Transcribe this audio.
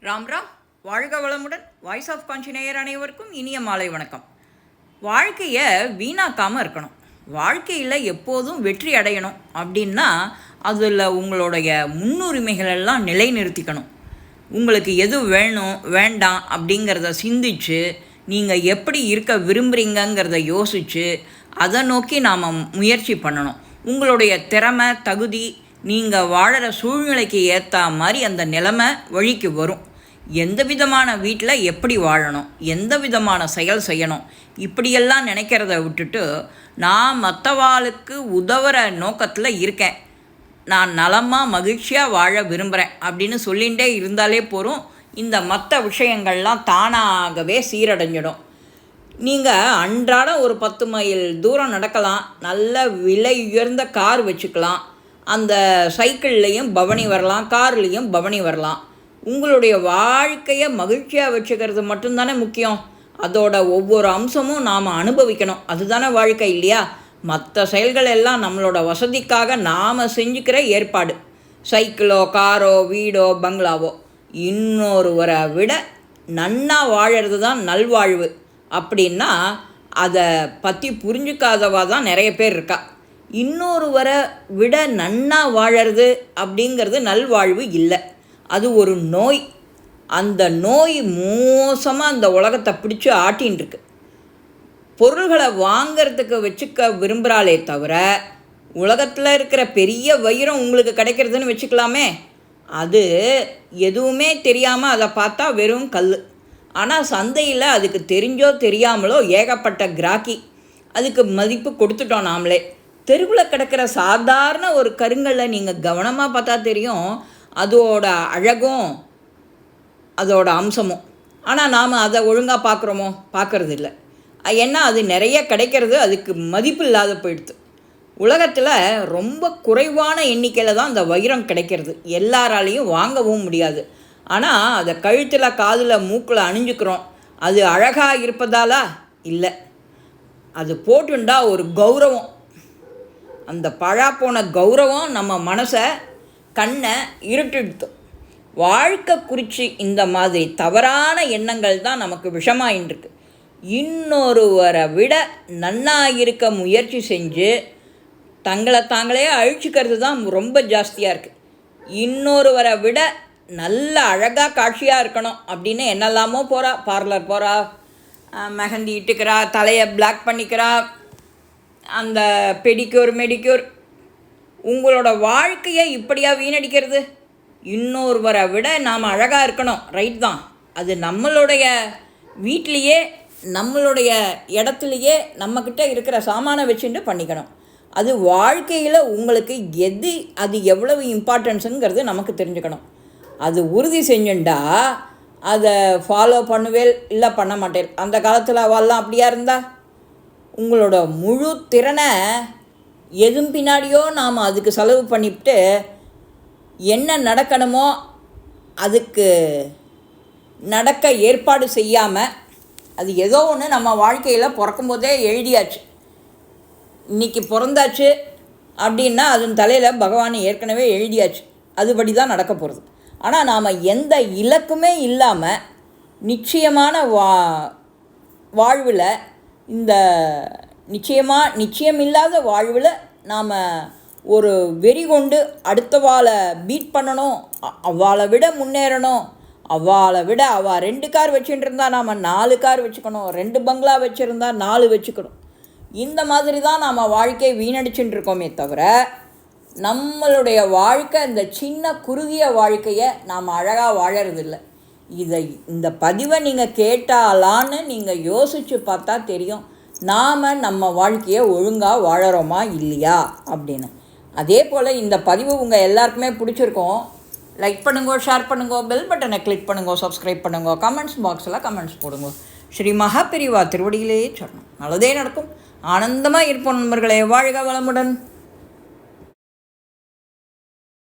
ராம் ராம். வாழ்க வளமுடன். Voice of காஞ்சி நேயர் அனைவருக்கும் இனிய மாலை வணக்கம். வாழ்க்கையை வீணாக்காமல் இருக்கணும். வாழ்க்கையில் எப்போதும் வெற்றி அடையணும் அப்படின்னா அதில் உங்களுடைய முன்னுரிமைகள் எல்லாம் நிலைநிறுத்திக்கணும். உங்களுக்கு எது வேணும் வேண்டாம் அப்படிங்கிறத சிந்திச்சு நீங்கள் எப்படி இருக்க விரும்புகிறீங்கிறத யோசித்து அதை நோக்கி நாம் முயற்சி பண்ணணும். உங்களுடைய திறமை தகுதி நீங்கள் வாழற சூழ்நிலைக்கு ஏற்ற மாதிரி அந்த நிலைமை வழிக்கு வரும். எந்த விதமான வீட்டில் எப்படி வாழணும், எந்த விதமான செயல் செய்யணும், இப்படியெல்லாம் நினைக்கிறத விட்டுட்டு நான் மற்றவாளுக்கு உதவுற நோக்கத்தில் இருக்கேன், நான் நலமாக மகிழ்ச்சியாக வாழ விரும்புகிறேன் அப்படின்னு சொல்லிகிட்டே இருந்தாலே போதும். இந்த மற்ற விஷயங்கள்லாம் தானாகவே சீரடைஞ்சிடும். நீங்கள் அன்றாடம் ஒரு 10 மைல் தூரம் நடக்கலாம், நல்ல விலை உயர்ந்த கார் வச்சுக்கலாம், அந்த சைக்கிள்லேயும் பவனி வரலாம், கார்லேயும் பவனி வரலாம். உங்களுடைய வாழ்க்கையை மகிழ்ச்சியாக வச்சுக்கிறது மட்டும்தானே முக்கியம். அதோட ஒவ்வொரு அம்சமும் நாம் அனுபவிக்கணும். அதுதானே வாழ்க்கை இல்லையா? மற்ற செயல்கள் எல்லாம் நம்மளோட வசதிக்காக நாம் செஞ்சுக்கிற ஏற்பாடு. சைக்கிளோ காரோ வீடோ பங்களாவோ இன்னொருவரை விட நன்னா வாழறது தான் நல்வாழ்வு அப்படின்னா அதை பற்றி புரிஞ்சுக்காதவா தான் நிறைய பேர் இருக்கா. இன்னொருவரை விட நன்னா வாழறது அப்படிங்கிறது நல்வாழ்வு இல்லை, அது ஒரு நோய். அந்த நோய் மோசமாக அந்த உலகத்தை பிடிச்சி ஆட்டின்னு இருக்கு. பொருள்களை வாங்கிறதுக்கு வச்சுக்க விரும்புகிறாளே தவிர உலகத்தில் இருக்கிற பெரிய வைரம் உங்களுக்கு கிடைக்கிறதுன்னு வச்சுக்கலாமே, அது எதுவுமே தெரியாமல் அதை பார்த்தா வெறும் கல். ஆனால் சந்தையில் அதுக்கு தெரிஞ்சோ தெரியாமலோ ஏகப்பட்ட கிராக்கி, அதுக்கு மதிப்பு கொடுத்துட்டோம் நாமளே. தெருவில் கிடக்கிற சாதாரண ஒரு கருங்கல்லை நீங்கள் கவனமாக பார்த்தா தெரியும் அதோட அழகும் அதோட அம்சமும். ஆனால் நாம் அதை ஒழுங்காக பார்க்குறோமோ? பார்க்குறது இல்லை. ஏன்னா அது நிறைய கிடைக்கிறது, அதுக்கு மதிப்பு இல்லாத போயிடுது. உலகத்தில் ரொம்ப குறைவான எண்ணிக்கையில் தான் அந்த வைரம் கிடைக்கிறது, எல்லாராலையும் வாங்கவும் முடியாது. ஆனால் அதை கழுத்தில் காதில் மூக்கில் அணிஞ்சுக்கிறோம். அது அழகாக இருப்பதாலா? இல்லை, அது போட்டுண்டா ஒரு கௌரவம். அந்த பழாப்போன கௌரவம் நம்ம மனசை கண்ணை இருட்டிடுத்து. வாழ்க்கை குறித்து இந்த மாதிரி தவறான எண்ணங்கள் தான் நமக்கு விஷமாயின்ருக்கு. இன்னொருவரை விட நன்னா இருக்க முயற்சி செஞ்சு தங்களை தாங்களே அழிச்சிக்கிறது தான் ரொம்ப ஜாஸ்தியாக இருக்குது. இன்னொருவரை விட நல்ல அழகாக காட்சியாக இருக்கணும் அப்படின்னு என்னெல்லாமோ போகிறா. பார்லர் போகிறா, மெஹந்தி இட்டுக்கிறா, தலையை பிளாக் பண்ணிக்கிறா, அந்த பெடிக்யூர் மெடிக்யூர். உங்களோட வாழ்க்கையை இப்படியா வீணடிக்கிறது? இன்னொருவரை விட நாம் அழகாக இருக்கணும், ரைட் தான். அது நம்மளுடைய வீட்லேயே நம்மளுடைய இடத்துலையே நம்மக்கிட்ட இருக்கிற சாமானை வச்சுட்டு பண்ணிக்கணும். அது வாழ்க்கையில் உங்களுக்கு அது எவ்வளவு இம்பார்ட்டன்ஸுங்கிறது நமக்கு தெரிஞ்சுக்கணும். அது உறுதி செஞ்சுண்டா அதை ஃபாலோ பண்ணுவேல், இல்லை பண்ண மாட்டேன். அந்த காலத்தில் அவெல்லாம் அப்படியா இருந்தா? உங்களோட முழு திறனை எதுவும் பின்னாடியோ நாம் அதுக்கு செலவு பண்ணிவிட்டு என்ன நடக்கணுமோ அதுக்கு நடக்க ஏற்பாடு செய்யாமல், அது ஏதோ ஒன்று நம்ம வாழ்க்கையில் பிறக்கும்போதே எழுதியாச்சு, இன்றைக்கி பிறந்தாச்சு அப்படின்னா அதன் தலையில் பகவான் ஏற்கனவே எழுதியாச்சு, அதுபடி தான் நடக்க போகிறது. ஆனால் நாம் எந்த இலக்குமே இல்லாமல் நிச்சயமான வாழ்வில், இந்த நிச்சயமில்லாத வாழ்வில் நாம் ஒரு வெறி கொண்டு அடுத்தவாளை பீட் பண்ணணும், அவளை விட முன்னேறணும், அவளை விட அவள் 2 கார் வச்சுட்டு இருந்தால் நாம் 4 கார் வச்சுக்கணும், 2 பங்களா வச்சுருந்தா 4 வச்சுக்கணும். இந்த மாதிரி தான் நாம் வாழ்க்கையை வீணடிச்சுட்டு இருக்கோமே தவிர நம்மளுடைய வாழ்க்கை இந்த சின்ன குறுகிய வாழ்க்கையை நாம் அழகாக வாழறதில்லை. இந்த பதிவை நீங்கள் கேட்டாலான்னு நீங்கள் யோசித்து பார்த்தா தெரியும் நாம் நம்ம வாழ்க்கையை ஒழுங்காக வாழறோமா இல்லையா அப்படின்னு. அதே போல் இந்த பதிவு உங்கள் எல்லாருக்குமே பிடிச்சிருக்கோம். லைக் பண்ணுங்க, ஷேர் பண்ணுங்க, பெல் பட்டனை கிளிக் பண்ணுங்க, சப்ஸ்கிரைப் பண்ணுங்க, கமெண்ட்ஸ் பாக்ஸில் கமெண்ட்ஸ் போடுங்க. ஸ்ரீ மகா பெரிவா திருவடியிலேயே சொல்லணும். நல்லதே நடக்கும். ஆனந்தமாக இருப்போம் நண்பர்களே. வாழ்க வளமுடன்.